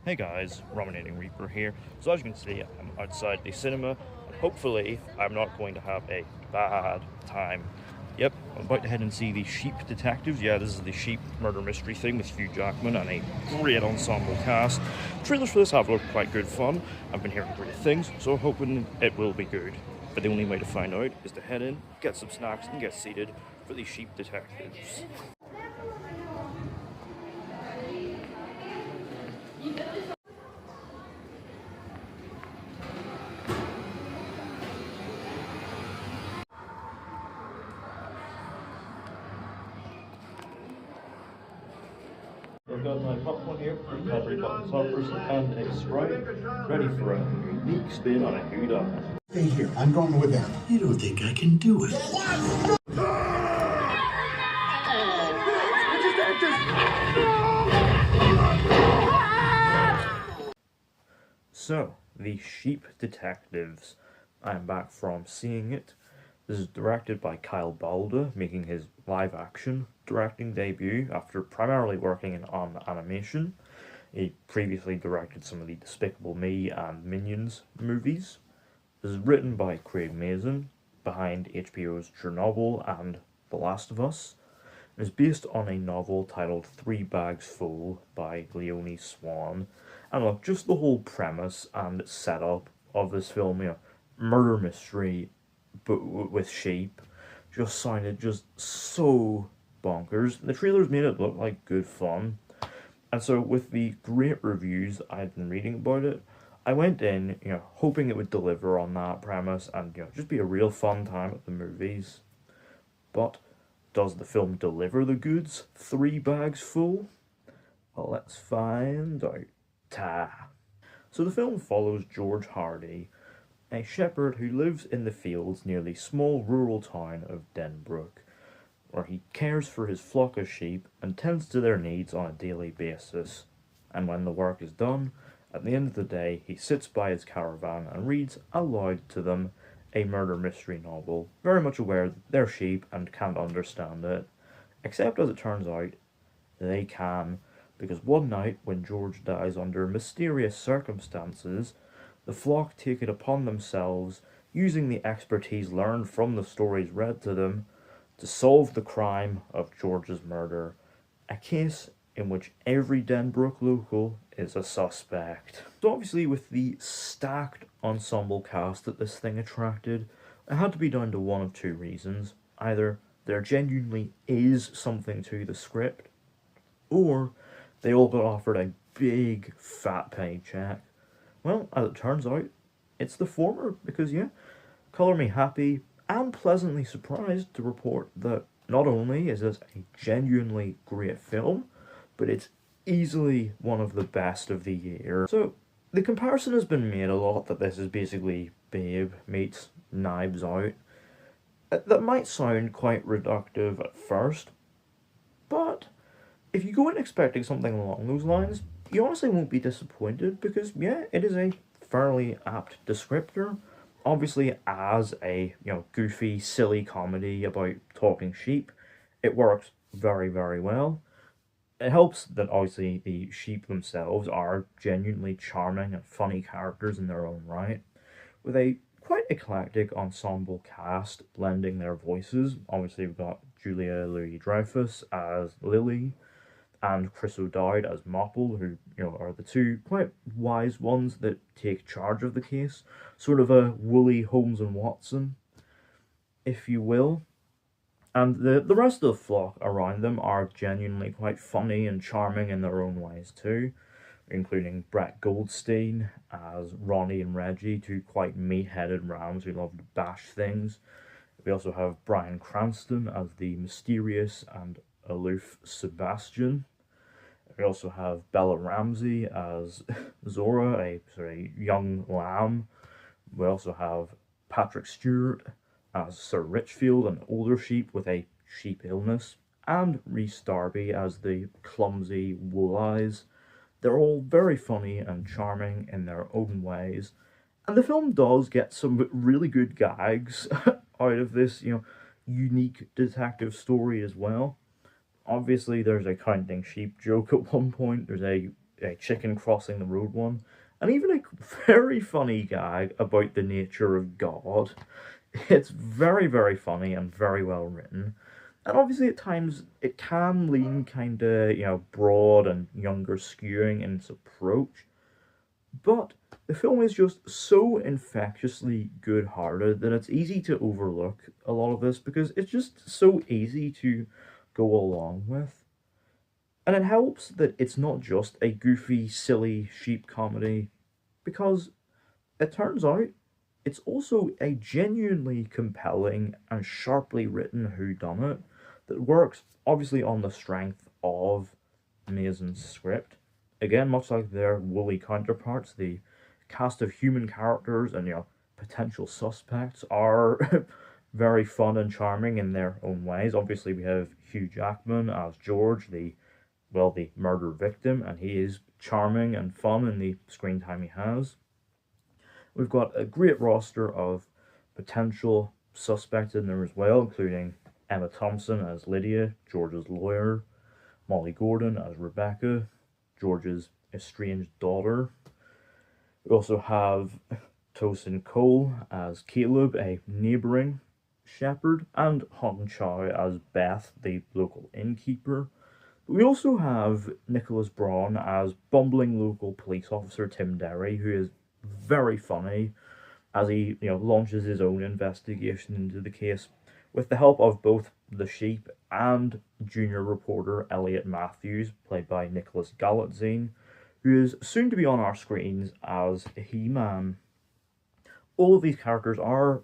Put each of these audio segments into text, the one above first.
Hey guys, Rominating Reaper here. So as you can see, I'm outside the cinema, and hopefully I'm not going to have a bad time. Yep, I'm about to head and see the Sheep Detectives. Yeah, this is the Sheep murder mystery thing with Hugh Jackman and a great ensemble cast. Trailers for this have looked quite good fun. I've been hearing great things, so I'm hoping it will be good. But the only way to find out is to head in, get some snacks, and get seated for the Sheep Detectives. I've got my popcorn here, cranberry bottom toppers, and a Sprite, ready for a unique spin on a whodunnit. Stay here. I'm going with them. You don't think I can do it? So, the Sheep Detectives. I'm back from seeing it. This is directed by Kyle Balda, making his live-action directing debut after primarily working on animation. He previously directed some of the Despicable Me and Minions movies. This is written by Craig Mazin, behind HBO's Chernobyl and The Last of Us. It is based on a novel titled 3 Bags Full by Leonie Swan. And look, just the whole premise and setup of this film, murder mystery, but with sheep, just sounded just so bonkers. The trailers made it look like good fun. And so with the great reviews I'd been reading about it, I went in, hoping it would deliver on that premise and, just be a real fun time at the movies. But does the film deliver the goods? 3 bags full? Well, let's find out. So the film follows George Hardy, a shepherd who lives in the fields near the small rural town of Denbrook, where he cares for his flock of sheep and tends to their needs on a daily basis. And when the work is done, at the end of the day, he sits by his caravan and reads aloud to them a murder mystery novel, very much aware that they're sheep and can't understand it. Except, as it turns out, they can, because one night, when George dies under mysterious circumstances, the flock take it upon themselves, using the expertise learned from the stories read to them, to solve the crime of George's murder, a case in which every Denbrook local is a suspect. So obviously with the stacked ensemble cast that this thing attracted, it had to be down to one of two reasons. Either there genuinely is something to the script, or they all got offered a big fat paycheck. Well, as it turns out, it's the former, because colour me happy and pleasantly surprised to report that not only is this a genuinely great film, but it's easily one of the best of the year. So, the comparison has been made a lot that this is basically Babe meets Knives Out. That might sound quite reductive at first, but if you go in expecting something along those lines, you honestly won't be disappointed, because it is a fairly apt descriptor. Obviously, as a goofy, silly comedy about talking sheep, it works very, very well. It helps that obviously the sheep themselves are genuinely charming and funny characters in their own right, with a quite eclectic ensemble cast blending their voices. Obviously, we've got Julia Louis-Dreyfus as Lily, and Chris O'Dowd as Mopple, who, are the two quite wise ones that take charge of the case. Sort of a woolly Holmes and Watson, if you will. And the rest of the flock around them are genuinely quite funny and charming in their own ways too, including Brett Goldstein as Ronnie and Reggie, two quite meat-headed rams who love to bash things. We also have Bryan Cranston as the mysterious and aloof Sebastian. We also have Bella Ramsey as Zora, a young lamb. We also have Patrick Stewart as Sir Richfield, an older sheep with a sheep illness, and Rhys Darby as the clumsy Wool Eyes. They're all very funny and charming in their own ways, and the film does get some really good gags out of this, unique detective story as well. Obviously, there's a counting sheep joke at one point, there's a chicken crossing the road one, and even a very funny gag about the nature of God. It's very, very funny and very well written. And obviously, at times, it can lean kind of, broad and younger skewing in its approach. But the film is just so infectiously good hearted that it's easy to overlook a lot of this because it's just so easy to go along with. And it helps that it's not just a goofy, silly sheep comedy, because it turns out it's also a genuinely compelling and sharply written whodunit that works obviously on the strength of Mason's script. Again, much like their woolly counterparts, the cast of human characters and potential suspects are very fun and charming in their own ways. Obviously, we have Hugh Jackman as George, the murder victim, and he is charming and fun in the screen time he has. We've got a great roster of potential suspects in there as well, including Emma Thompson as Lydia, George's lawyer, Molly Gordon as Rebecca, George's estranged daughter. We also have Tosin Cole as Caleb, a neighbouring shepherd, and Hong Chow as Beth, the local innkeeper. But we also have Nicholas Braun as bumbling local police officer Tim Derry, who is very funny as he launches his own investigation into the case with the help of both the sheep and junior reporter Elliot Matthews, played by Nicholas Galitzine, who is soon to be on our screens as He-Man. All of these characters are,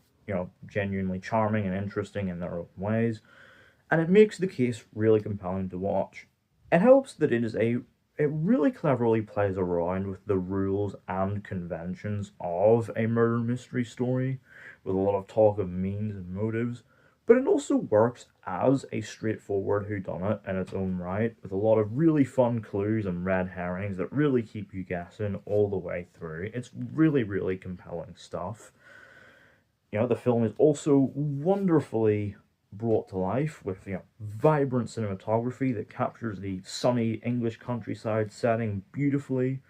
genuinely charming and interesting in their own ways, and it makes the case really compelling to watch. It helps that it really cleverly plays around with the rules and conventions of a murder mystery story, with a lot of talk of means and motives, but it also works as a straightforward whodunit in its own right, with a lot of really fun clues and red herrings that really keep you guessing all the way through. It's really, really compelling stuff. The film is also wonderfully brought to life with vibrant cinematography that captures the sunny English countryside setting beautifully,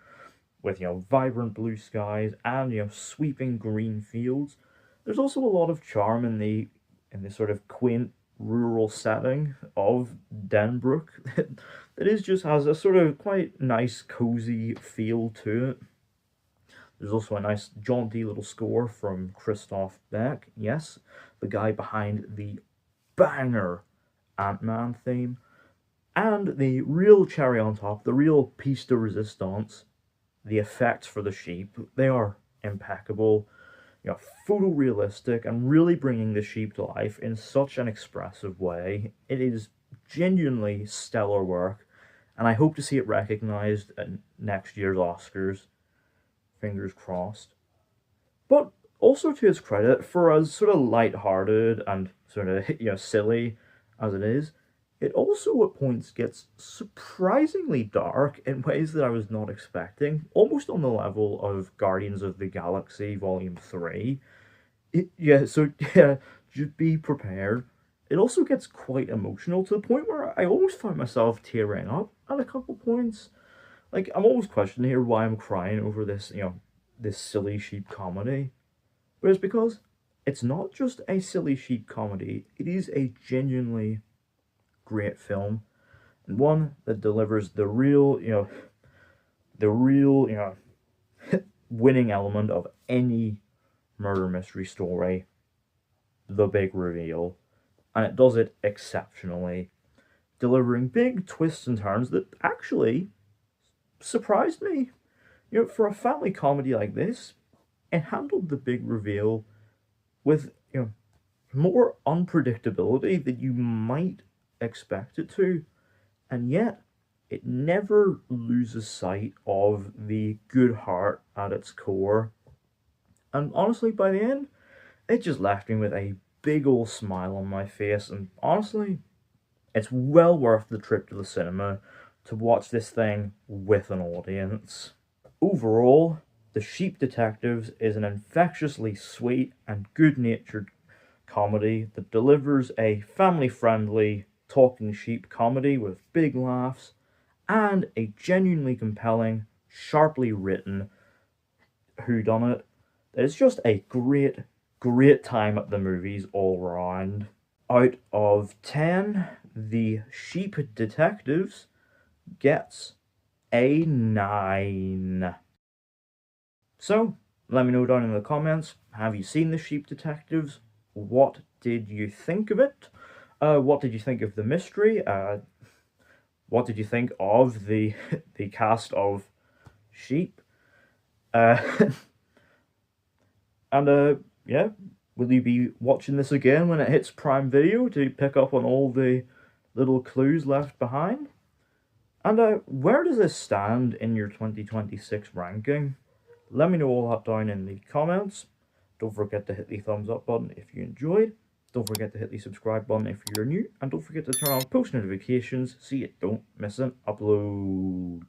with vibrant blue skies and sweeping green fields. There's also a lot of charm in the sort of quaint rural setting of Denbrook that is just has a sort of quite nice cozy feel to it. There's also a nice jaunty little score from Christoph Beck, yes, the guy behind the banger Ant-Man theme. And the real cherry on top, the real piece de resistance, the effects for the sheep, they are impeccable, photorealistic, and really bringing the sheep to life in such an expressive way. It is genuinely stellar work, and I hope to see it recognized at next year's Oscars. Fingers crossed. But also to its credit, for as sort of light-hearted and sort of silly as it is, it also at points gets surprisingly dark in ways that I was not expecting, almost on the level of Guardians of the Galaxy Volume 3. So just be prepared. It also gets quite emotional to the point where I almost found myself tearing up at a couple points. Like, I'm always questioning here why I'm crying over this, this silly sheep comedy. But it's because it's not just a silly sheep comedy, it is a genuinely great film, and one that delivers the real, winning element of any murder mystery story, the big reveal, and it does it exceptionally, delivering big twists and turns that actually surprised me. For a family comedy like this, it handled the big reveal with more unpredictability than you might expect it to, and yet it never loses sight of the good heart at its core. And honestly, by the end, it just left me with a big old smile on my face, and honestly, it's well worth the trip to the cinema to watch this thing with an audience. Overall, The Sheep Detectives is an infectiously sweet and good-natured comedy that delivers a family-friendly talking sheep comedy with big laughs and a genuinely compelling, sharply written whodunit. It's just a great time at the movies all round. Out of 10, The Sheep Detectives gets a 9. So, let me know down in the comments, have you seen The Sheep Detectives? What did you think of it? What did you think of the mystery? What did you think of the the cast of sheep? Uh, and yeah, will you be watching this again when it hits Prime Video to pick up on all the little clues left behind? And where does this stand in your 2026 ranking? Let me know all that down in the comments. Don't forget to hit the thumbs up button if you enjoyed. Don't forget to hit the subscribe button if you're new. And don't forget to turn on post notifications so you don't miss an upload.